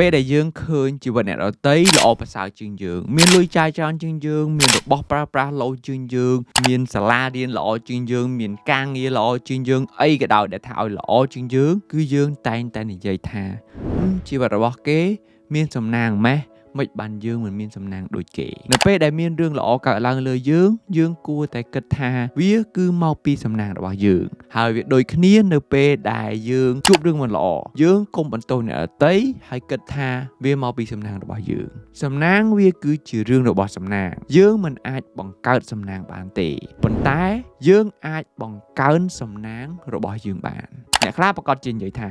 ពេលដែលយើងឃើញជីវិតអ្នកដទៃល្អប្រសើរជាងយើងមានលុយចាយច្រើនជាងយើងមានរបស់ប្រើប្រាស់លោជាងយើងមានសាលារៀនល្អជាងយើងមានការងារល្អជាងយើងអីក៏ដោយដែលថាឲ្យល្អជាងយើងគឺយើងតែងតែនិយាយថាជីវិតរបស់គេមានសំណាងម៉េះមិនបានយើងមិនមានសំណាងដូចគេនៅពេលដែលមានរឿងល្អកើតឡើងលើយើងគួរតែគិតថាវាគឺមកពីសំណាងរបស់យើងហើយវាដូចគ្នានៅពេលដែលយើងជួបរឿងមិនល្អយើងកុំបន្ទោសអ្នកដទៃហើយគិតថាវាមកពីសំណាងរបស់យើងសំណាងវាគឺជារឿងរបស់សំណាងយើងមិនអាចបង្កើតសំណាងបានទេប៉ុន្តែយើងអាចបង្កើនសំណាងរបស់យើងបានអ្នកខ្លះប្រកាសជានិយាយថា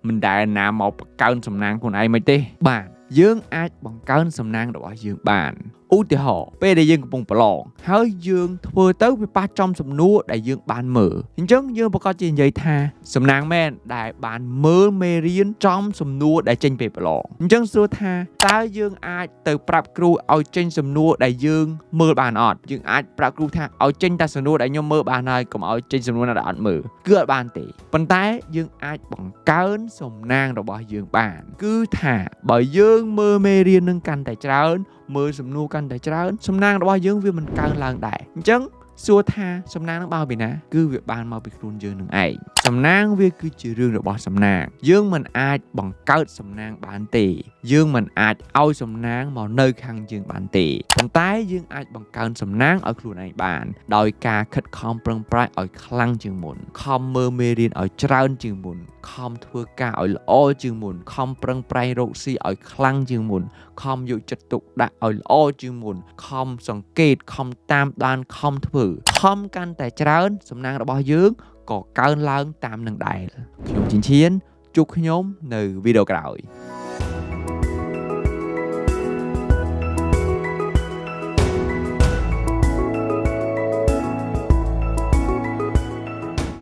មិនដែលណាមកបង្កើនសំណាងខ្លួនឯងមិនទេបាទយើងអាចបង្កើនសំណាងរបស់យើងបានឧទាហរណ៍ពេលដែលយើងកំពុងប្រឡងហើយយើងធ្វើទៅវាប៉ះចំសំណួរដែលយើងបានមើលអញ្ចឹងយើងប្រកាសជានិយាយថាសំណាងមែនដែលបានមើលមេរៀនចំសំណួរដែលចេញពេលប្រឡងអញ្ចឹងសួរថាតើយើងអាចទៅប្រាប់គ្រូឲ្យចេញសំណួរដែលយើងមើលបានអត់យើងអាចប្រាប់គ្រូថាឲ្យចេញតែសំណួរដែលខ្ញុំមើលបានហើយកុំឲ្យចេញសំណួរណាដែលអត់មើលគឺអត់បានទេប៉ុន្តែយើងអាចបង្កើនសំណាងរបស់យើងបានគឺថាបើយើងមើលមេរៀននឹងកាន់តែច្រើនមើលសំណួរកាន់តែច្រើនសំណាងរបស់យើងវាមិនកើនឡើងដែរអញ្ចឹងសួរថាសំណាងនឹងមកពីណាគឺវាបានមកពីខ្លួនយើងនឹងឯងសំណាងវាគឺជារឿងរបស់សំណាងយើងមិនអាចបង្កើតសំណាងបានទេយើងមិនអាចឲ្យសំណាងមកនៅខាងយើងបានទេប៉ុន្តែយើងអាចបង្កើនសំណាងឲ្យខ្លួនឯងបានដោយការខិតខំប្រឹងប្រែងឲ្យខ្លាំងជាងមុនខំមើលមេរៀនឲ្យច្រើនជាងមុនខំធ្វើការឲ្យល្អជាងមុនខំប្រឹងប្រែងរកស៊ីឲ្យខ្លាំងជាងមុនខំយកចិត្តទុកដាក់ឲ្យល្អជាងមុនខំសង្កេតខំតាមដានខំធ្វើខំកាន់តែច្រើនសំណាងរបស់យើងក៏កើនឡើងតាមនឹងដែរខ្ញុំជីនឈៀនជួបខ្ញុំនៅវីដេអូក្រោយ